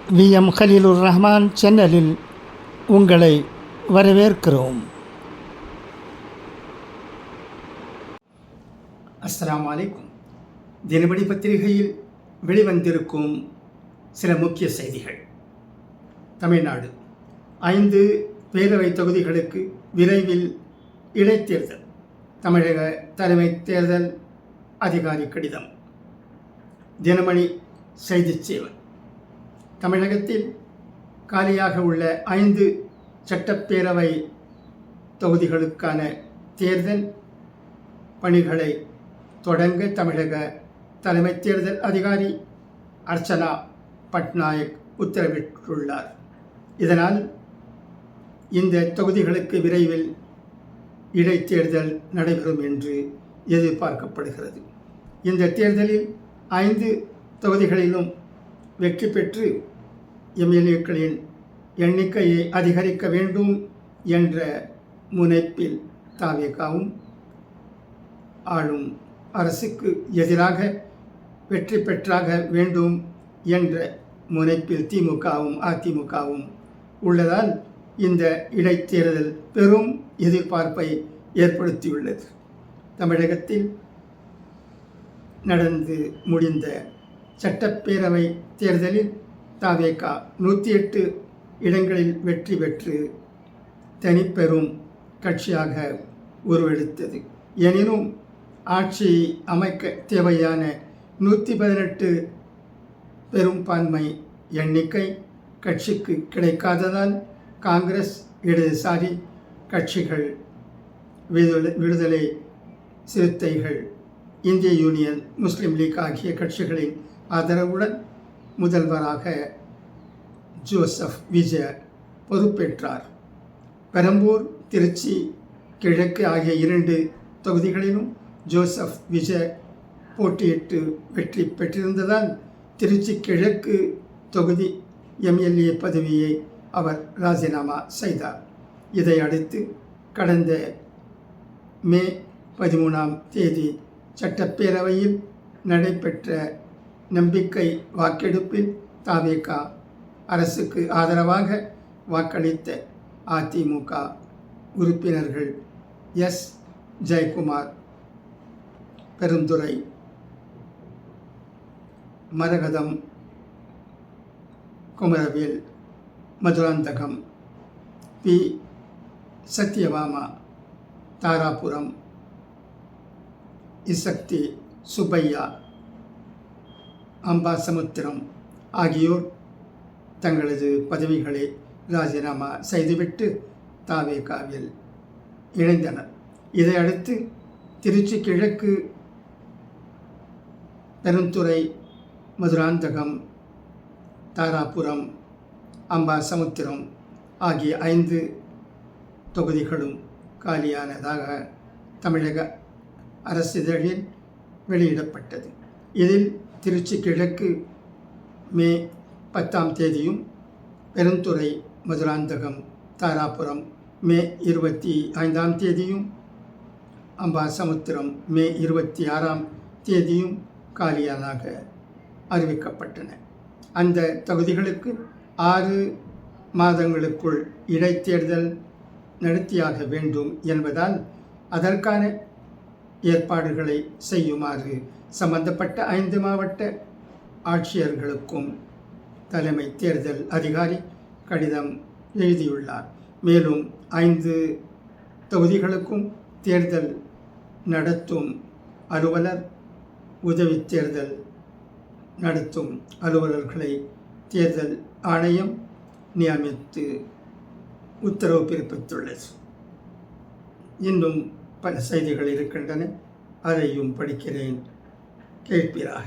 VM Khaleelur Rahman சேனலில் உங்களை வரவேற்கிறோம். அஸ்ஸலாமு அலைக்கும். தினமணி பத்திரிகையில் வெளிவந்திருக்கும் சில முக்கிய செய்திகள். தமிழ்நாடு 5 பேரவை தொகுதிகளுக்கு விரைவில் இடைத்தேர்தல். தமிழக தலைமை தேர்தல் அதிகாரி கடிதம். தினமணி செய்திச் சேவை. தமிழகத்தில் காலியாக உள்ள 5 சட்டப்பேரவை தொகுதிகளுக்கான தேர்தல் பணிகளை தொடங்க தமிழக தலைமை தேர்தல் அதிகாரி அர்ச்சனா பட்நாயக் உத்தரவிட்டுள்ளார். இதனால் இந்த தொகுதிகளுக்கு விரைவில் இடைத்தேர்தல் நடைபெறும் என்று எதிர்பார்க்கப்படுகிறது. இந்த தேர்தலில் 5 தொகுதிகளிலும் வெற்றி பெற்று எம்எல்ஏக்களின் எண்ணிக்கையை அதிகரிக்க வேண்டும் என்ற முனைப்பில் தவேகாவும், ஆளும் அரசுக்கு எதிராக வெற்றி பெற்றாக வேண்டும் என்ற முனைப்பில் திமுகவும் அதிமுகவும் உள்ளதால் இந்த இடைத்தேர்தல் பெரும் எதிர்பார்ப்பை ஏற்படுத்தியுள்ளது. தமிழகத்தில் நடந்து முடிந்த சட்டப்பேரவை தேர்தலில் தவேகா 108 இடங்களில் வெற்றி பெற்று தனிப்பெரும் கட்சியாக உருவெடுத்தது. எனினும் ஆட்சியை அமைக்க தேவையான 118 பெரும்பான்மை எண்ணிக்கை கட்சிக்கு கிடைக்காததால் காங்கிரஸ், இடதுசாரி கட்சிகள், விடுதலை சிறுத்தைகள், இந்திய யூனியன் முஸ்லீம் லீக் ஆகிய கட்சிகளின் ஆதரவுடன் முதல்வராக ஜோசப் விஜய் பொறுப்பேற்றார். பெரம்பூர், திருச்சி கிழக்கு ஆகிய 2 தொகுதிகளிலும் ஜோசப் விஜய் போட்டியிட்டு வெற்றி பெற்றிருந்ததால் திருச்சி கிழக்கு தொகுதி எம்எல்ஏ பதவியை அவர் ராஜினாமா செய்தார். இதை அடுத்து கடந்த மே 13ஆம் தேதி சட்டப்பேரவையில் நடைபெற்ற நம்பிக்கை வாக்கெடுப்பில் தவேகா அரசுக்கு ஆதரவாக வாக்களித்த அதிமுக உறுப்பினர்கள் எஸ். ஜெயக்குமார், பெருந்துறை, மரகதம், குமரவேல், மதுராந்தகம், பி. சத்யபாமா, தாராபுரம், இசக்தி, சுப்பையா, அம்பாசமுத்திரம் ஆகியோர் தங்களது பதவிகளை ராஜினாமா செய்துவிட்டு தவேகாவில் இணைந்தனர். இதையடுத்து திருச்சி கிழக்கு, பெருந்துறை, மதுராந்தகம், தாராபுரம், அம்பாசமுத்திரம் ஆகிய 5 தொகுதிகளும் காலியானதாக தமிழக அரசிதழில் வெளியிடப்பட்டது. இதில் திருச்சி கிழக்கு மே 10ஆம் தேதியும், பெருந்துறை, மதுராந்தகம், தாராபுரம் மே 25ஆம் தேதியும், அம்பாசமுத்திரம் மே 26ஆம் தேதியும் காலியானாக அறிவிக்கப்பட்டன. அந்த தொகுதிகளுக்கு 6 மாதங்களுக்குள் இடைத்தேர்தல் நடத்தியாக வேண்டும் என்பதால் அதற்கான ஏற்பாடுகளை செய்யுமாறு சம்பந்தப்பட்ட 5 மாவட்ட ஆட்சியர்களுக்கும் தலைமை தேர்தல் அதிகாரி கடிதம் எழுதியுள்ளார். மேலும் 5 தொகுதிகளுக்கும் தேர்தல் நடத்தும் அலுவலர், உதவி தேர்தல் நடத்தும் அலுவலர்களை தேர்தல் ஆணையம் நியமித்து உத்தரவு பிறப்பித்துள்ளது. இன்னும் பல செய்திகள் இருக்கின்றன, அதையும் படிக்கிறேன், கேட்பீராக.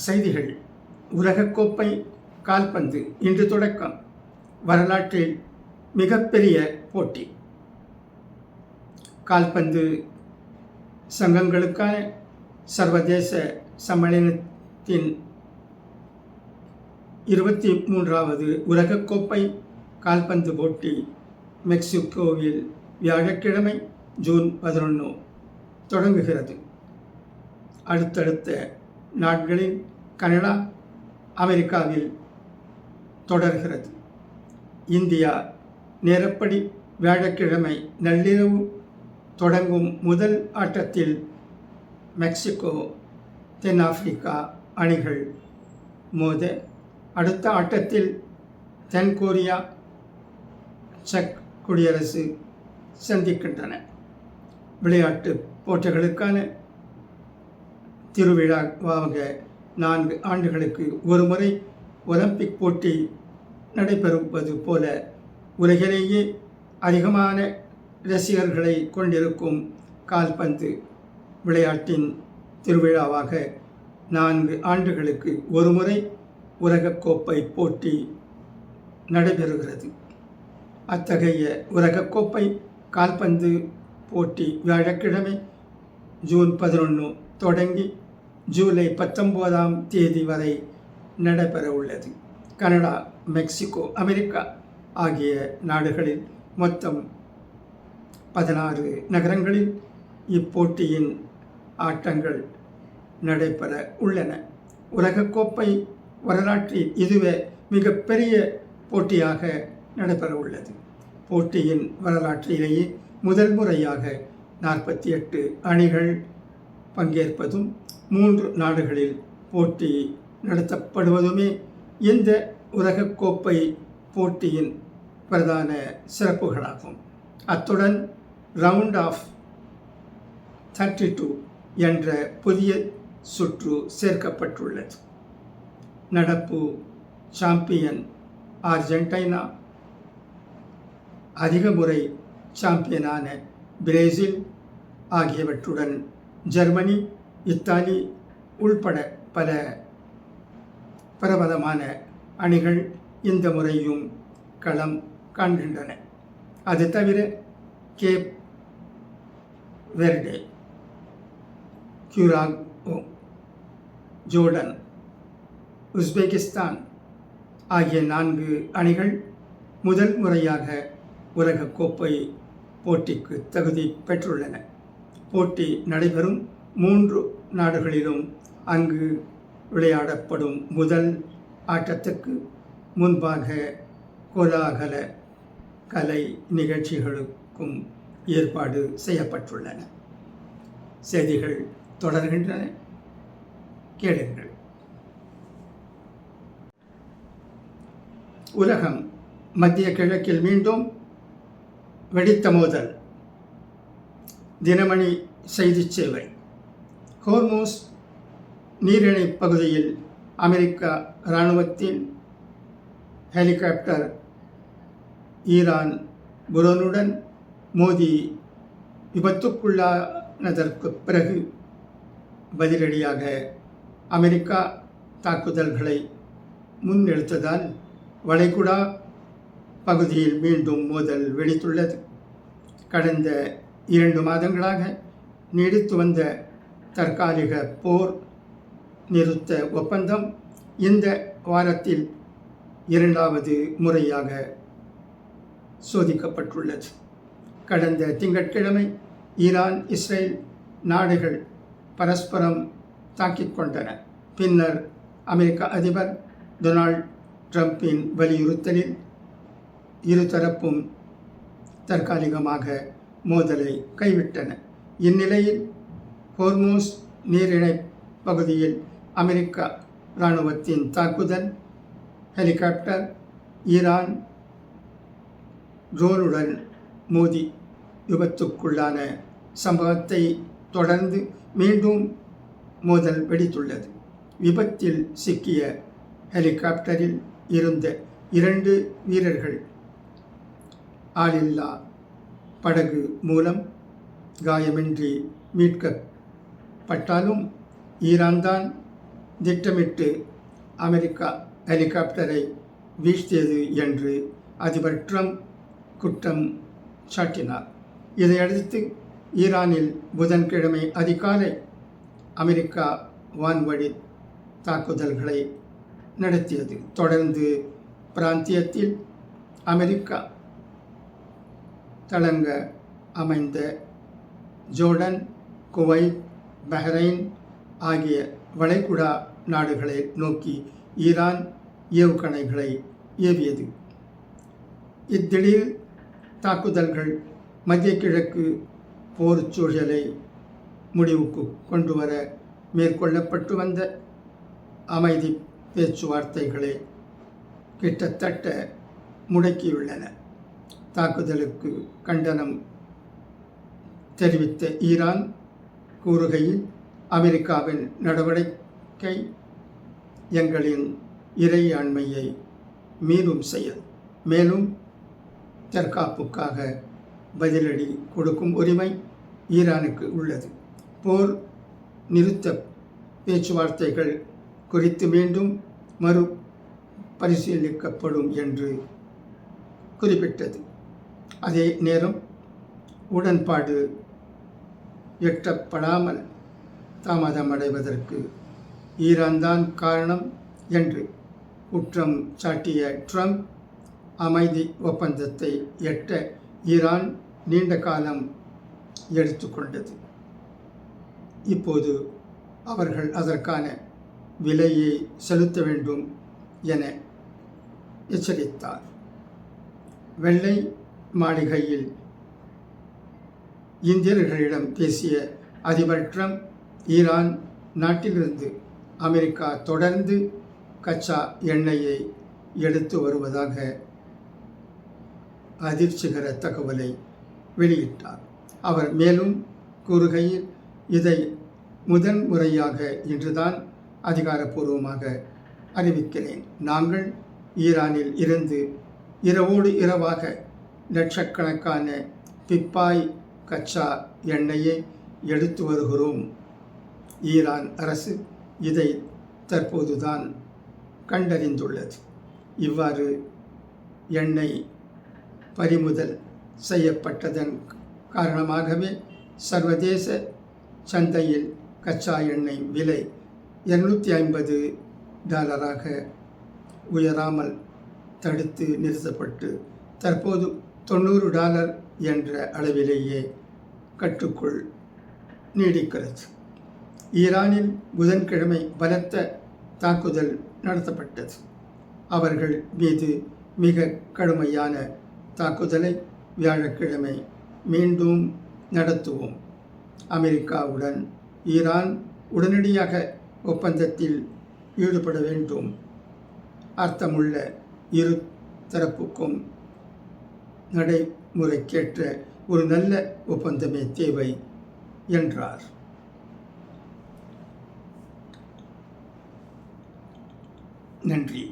செய்திகள். உலகக்கோப்பை கால்பந்து இன்று தொடக்கம். வரலாற்றில் மிகப்பெரிய போட்டி. கால்பந்து சங்கங்களுக்கான சர்வதேச சம்மேளனத்தின் 23வது உலகக்கோப்பை கால்பந்து போட்டி மெக்சிகோவில் வியாழக்கிழமை ஜூன் 11 தொடங்குகிறது. அடுத்தடுத்த நாட்களில் கனடா, அமெரிக்காவில் தொடர்கிறது. இந்தியா நேரப்படி வியாழக்கிழமை நள்ளிரவு தொடங்கும் முதல் ஆட்டத்தில் மெக்சிகோ, தென்னாப்பிரிக்கா அணிகள் மோத, அடுத்த ஆட்டத்தில் தென்கொரியா, செக் குடியரசு சந்திக்கின்றன. விளையாட்டு போட்டிகளுக்கான திருவிழாவாக 4 ஆண்டுகளுக்கு ஒருமுறை ஒலிம்பிக் போட்டி நடைபெறுவது போல உலகிலேயே அதிகமான ரசிகர்களை கொண்டிருக்கும் கால்பந்து விளையாட்டின் திருவிழாவாக 4 ஆண்டுகளுக்கு ஒருமுறை உலகக்கோப்பை போட்டி நடைபெறுகிறது. அத்தகைய உலகக்கோப்பை கால்பந்து போட்டி வியாழக்கிழமை ஜூன் 11 தொடங்கி ஜூலை 19ஆம் தேதி வரை நடைபெற உள்ளது. கனடா, மெக்சிகோ, அமெரிக்கா ஆகிய நாடுகளில் மொத்தம் 16 நகரங்களில் இப்போட்டியின் ஆட்டங்கள் நடைபெற உள்ளன. உலகக்கோப்பை வரலாற்றில் இதுவே மிகப்பெரிய போட்டியாக நடைபெற உள்ளது. போட்டியின் வரலாற்றிலேயே முதல் முறையாக 48 அணிகள் பங்கேற்பதும் 3 நாடுகளில் போட்டி நடத்தப்படுவதுமே இந்த உலகக்கோப்பை போட்டியின் பிரதான சிறப்புகளாகும். அத்துடன் ரவுண்ட் ஆஃப் 32 என்ற புதிய சுற்று சேர்க்கப்பட்டுள்ளது. நடப்பு சாம்பியன் அர்ஜென்டினா, அதிக முறை சாம்பியனான பிரேசில் ஆகியவற்றுடன் ஜெர்மனி, இத்தாலி உள்பட பல பிரபலமான அணிகள் இந்த முறையும் களம் காண்கின்றன. அது தவிர கேப் வெர்டே, கியூராகோ, ஜோர்டன், உஸ்பெகிஸ்தான் ஆகிய 4 அணிகள் முதல் முறையாக உலகக்கோப்பை போட்டிக்கு தகுதி பெற்றுள்ளன. போட்டி நடைபெறும் 3 நாடுகளிலும் அங்கு விளையாடப்படும் முதல் ஆட்டத்துக்கு முன்பாக கோலாகல கலை நிகழ்ச்சிகளுக்கும் ஏற்பாடு செய்யப்பட்டுள்ளன. செய்திகள் தொடர்கின்றன, கேளுங்கள். உலகம் மத்திய கிழக்கில் மீண்டும் வெடித்த மோதல். தினமணி செய்திச் சேவை. ஹோர்மூஸ் நீரிணை பகுதியில் அமெரிக்க இராணுவத்தின் ஹெலிகாப்டர் ஈரான் புரோனுடன் மோதி விபத்துக்குள்ளானதற்கு பிறகு பதிலடியாக அமெரிக்கா தாக்குதல்களை முன்னெடுத்ததால் வளைகுடா பகுதியில் மீண்டும் மோதல் வெடித்துள்ளது. கடந்த 2 மாதங்களாக நீடித்து வந்த தற்காலிக போர் நிறுத்த ஒப்பந்தம் இந்த வாரத்தில் 2வது முறையாக சோதிக்கப்பட்டுள்ளது. கடந்த திங்கட்கிழமை ஈரான், இஸ்ரேல் நாடுகள் பரஸ்பரம் தாக்கிக் கொண்டன. பின்னர் அமெரிக்க அதிபர் டொனால்ட் ட்ரம்பின் வலியுறுத்தலில் இருதரப்பும் தற்காலிகமாக மோதலை கைவிட்டன. இந்நிலையில் ஹோர்மூஸ் நீரிணை பகுதியில் அமெரிக்க இராணுவத்தின் தாக்குதல், ஹெலிகாப்டர் ஈரான் ட்ரோனுடன் மோதி விபத்துக்குள்ளான சம்பவத்தை தொடர்ந்து மீண்டும் மோதல் வெடித்துள்ளது. விபத்தில் சிக்கிய ஹெலிகாப்டரில் இருந்த 2 வீரர்கள் ஆளில்லா படகு மூலம் காயமின்றி மீட்கப்பட்டாலும் ஈரான் தான் திட்டமிட்டு அமெரிக்கா ஹெலிகாப்டரை வீழ்த்தியது என்று அதிபர் ட்ரம்ப் குற்றம் சாட்டினார். இதையடுத்து ஈரானில் புதன்கிழமை அதிகாலை அமெரிக்கா வான்வழி தாக்குதல்களை நடத்தியது. தொடர்ந்து பிராந்தியத்தில் அமெரிக்கா தளங்க அமைந்த ஜோர்டன், குவைத், பஹ்ரைன் ஆகிய வளைகுடா நாடுகளை நோக்கி ஈரான் ஏவுகணைகளை ஏவியது. இத்திடீர் தாக்குதல்கள் மத்திய கிழக்கு போர் சூழலை முடிவுக்கு கொண்டு வர மேற்கொள்ளப்பட்டு வந்த அமைதி பேச்சுவார்த்தைகளை கிட்டத்தட்ட முடக்கியுள்ளன. தாக்குதலுக்கு கண்டனம் தெரிவித்த ஈரான் கூறுகையில், அமெரிக்காவின் நடவடிக்கை எங்களின் இறையாண்மையை மீறும் செயல், மேலும் தற்காப்புக்காக பதிலடி கொடுக்கும் உரிமை ஈரானுக்கு உள்ளது. போர் நிறுத்த பேச்சுவார்த்தைகள் குறித்து மீண்டும் மறு பரிசீலிக்கப்படும் என்று குறிப்பிட்டது. அதே நேரம் உடன்பாடு எட்டப்படாமல் தாமதமடைவதற்கு ஈரான் தான் காரணம் என்று குற்றம் சாட்டிய ட்ரம்ப், அமைதி ஒப்பந்தத்தை எட்ட ஈரான் நீண்ட காலம் எடுத்துக்கொண்டது, இப்போது அவர்கள் அதற்கான விலையை செலுத்த வேண்டும் என எச்சரித்தார். வெள்ளை மாளிகையில் இந்தியர்களிடம் பேசிய அதிபர் ட்ரம்ப், ஈரான் நாட்டிலிருந்து அமெரிக்கா தொடர்ந்து கச்சா எண்ணெயை எடுத்து வருவதாக அதிர்ச்சிகர தகவலை வெளியிட்டார். அவர் மேலும் கூறுகையில், இதை முதன்முறையாக இன்றுதான் அதிகாரப்பூர்வமாக அறிவிக்கிறேன். நாங்கள் ஈரானில் இருந்து இரவோடு இரவாக லட்சக்கணக்கான பிப்பாய் கச்சா எண்ணெயை எடுத்து வருகிறோம். ஈரான் அரசு இதை தற்போதுதான் கண்டறிந்துள்ளது. இவ்வாறு எண்ணெய் பறிமுதல் செய்யப்பட்டதன் காரணமாகவே சர்வதேச சந்தையில் கச்சா எண்ணெய் விலை $250 உயராமல் தடுத்து நிறுத்தப்பட்டு தற்போது $90 என்ற அளவிலேயே கட்டுக்குள் நீடிக்கிறது. ஈரானில் புதன்கிழமை பலத்த தாக்குதல் நடத்தப்பட்டது. அவர்கள் மீது மிக கடுமையான தாக்குதலை வியாழக்கிழமை மீண்டும் நடத்துவோம். அமெரிக்காவுடன் ஈரான் உடனடியாக ஒப்பந்தத்தில் ஈடுபட வேண்டும். அர்த்தமுள்ள இரு தரப்புக்கும் நடைமுறைக்கேற்ற ஒரு நல்ல ஒப்பந்தமே தேவை என்றார். நன்றி.